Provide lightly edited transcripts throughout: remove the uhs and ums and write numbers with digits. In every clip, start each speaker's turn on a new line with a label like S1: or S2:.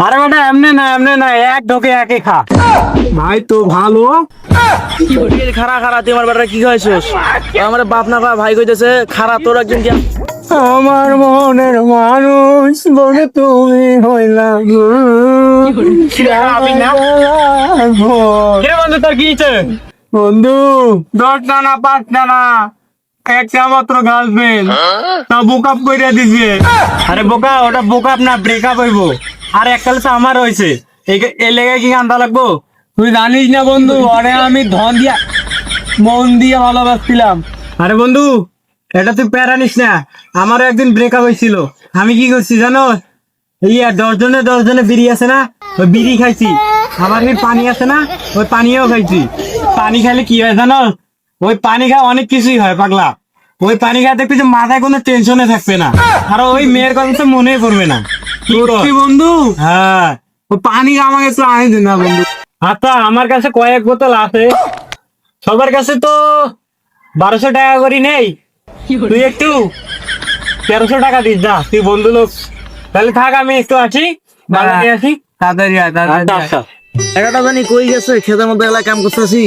S1: আরে বেটা এমনে না এক ঢোকে একে খা। ভাই তো ভালো
S2: খারা খারা তুই আমার বেটা কি খাইছিস? আমার বাপ না ভাই কইতেছে খারা তোর একজন কি
S1: আমার মনের মানুষ বলে তুমি হইলাম বন্ধু। তোর কি বন্ধু? 10টা না 5টা না একটা মাত্র গার্লফ্রেন্ড তা বুকআপ করে দিছে। আরে বোকা ওটা বুকআপ না ব্রেকআপ হইব। আর একটা আমার হয়েছে এই লেগে কি কান্দা লাগবো? তুই জানিস না বন্ধু আরে আমি ধন দিয়া মন দিয়ে ভালোবাসছিলাম। আরে বন্ধু এটা তুই প্যারা নিস না, আমারও একদিন ব্রেকআপ হয়েছিল। আমি কি করছি জানো? ইয়া 10 জনে বিড়ি আছে না, ওই বিড়ি খাইছি। আমার পানি আছে না, ওই পানিও খাইছি। পানি খাইলে কি হয় জানো? ওই পানি খাওয়া অনেক কিছুই হয় পাগলা। ওই পানি খাওয়া দেখবি যে মাথায় কোনো টেনশনে থাকবে না, আর ওই মেয়ের কথা তো মনেই পড়বে না। সত্যি বন্ধু? হ্যাঁ ওই পানি আমাকে একটু আনি দিন না বন্ধু। আচ্ছা আমার কাছে কয়েক বোতল আছে, সবার কাছে তো 1200 টাকা করে নেই। তুই একটু 1300 টাকা দিস যা, তুই বন্ধু লোক। তাহলে থাক আমি একটু আছি, বাগানে আছি। তাড়াতাড়ি আয়, তাড়াতাড়ি আয়।
S2: এগারোটা জানি কই গেছে? খেতের মধ্যে এলাকায় কাম করতেছি,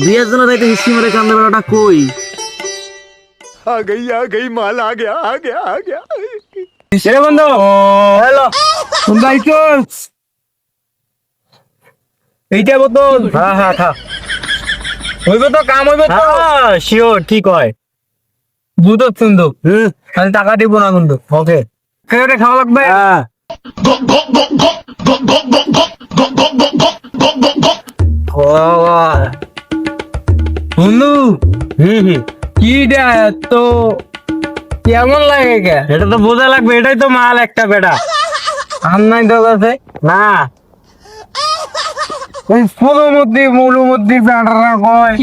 S2: বিয়ের জন্য যাইতে হিস্ট্রি মেরে কান্দে বেড়াটা কই?
S3: आ गई माल आ गया।
S1: রে বন্ধু হ্যালো বন্ধু আইছস? এইটা বোতল? হ্যাঁ খা। হইব তো কাম হইব তো? শিওর ঠিক হয়। বুঝত কিন্তু খালি টাকা দিব না কিন্তু। ওকে কেউরে খাওয়া লাগবে? হ্যাঁ বন্ধু কি তো কেমন লাগে কে? এটা তো বোঝা লাগবে, এটাই তো মাল একটা বেটা। আর নাই তো কাছে না ওই মূলমুদ্দি বেটারা কয়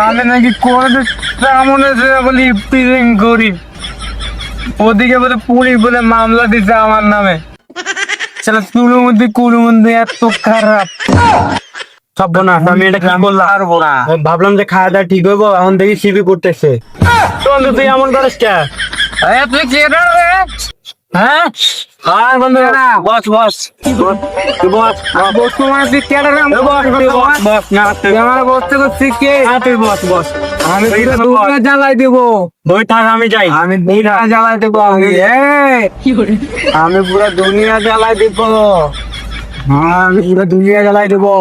S1: আমি নাকি করে তেমন বলি প্রিজিং করি। ওদিকে বলে পুলিশ বলে মামলা দিছে আমার নামে। সেটা কুলুমুদ্দি এত খারাপ সব না। আমি এটা কি বললাম ভাবলাম যে খাওয়া দাওয়া ঠিক হইব, এখন দেখি সিবি করতেছে। বন্ধু তুই এমন করিস কে? তুই কে রে? হ্যাঁ বন্ধু বস তোমার তুই কে রে? আমার বসতে করছিস কে? তুই বস আমি দুনিয়া জ্বালাই দেবো। বই থাক আমি যাই, আমি দুনিয়া জ্বালাই দেবো। আমি পুরো দুনিয়া জ্বালাই দেবো। আমি পুরো দুনিয়া জ্বালাই দেবো।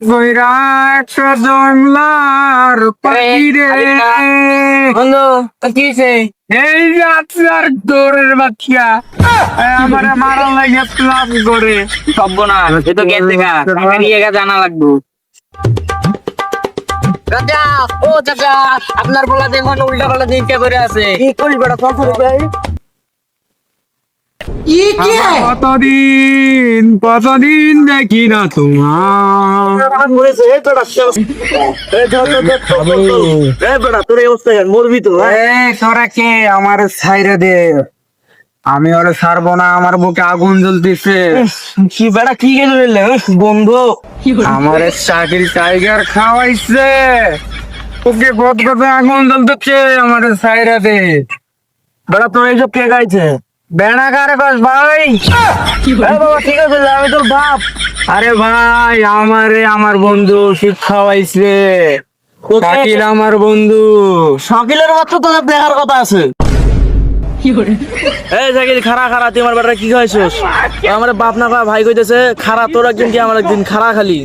S1: বৈরাট জংলার পাখিরে বন্ধু কিছে এই রাতের দৌড়ের বাচ্চা আমার মারা লাগে প্লাস করে সব না। এ তো গেছে গা টাকা নিয়ে জানা লাগবে। চাচা ও চাচা আপনার বলা দেখুন উল্টা পাল্টা দিকে করে আছে। কি করি বেটা কখন ভাই? কতদিন দেখি না তোমার। আমার ছাইরে দে, আমি ওরে ছাড়বো না। আমার বুকে আগুন জ্বলতেছে। কি বেড়া কি গেল বন্ধু? আমার চাকরি টাইগার খাওয়াইছে, ওকে গদ গদে আগুন জ্বলতেছে। আমার ছাইরে দে বেড়া। তোর এইসব কে গাইছে? বেড়া কারে কস ভাই? বাবা ঠিক আছে আমি তোর বাপ। আরে ভাই আমার বন্ধু শিখ খাওয়াইছে। শাকিল আমার বন্ধু।
S2: শাকিলের মাত্র তো দেখার কথা আছে। এই শাকিল খারা খারা তুই আমার বেটা কি খাইছিস? আমার বাপ না ভাই কইতেছে খারা তোর একজন কি আমার একদিন খারা খালি।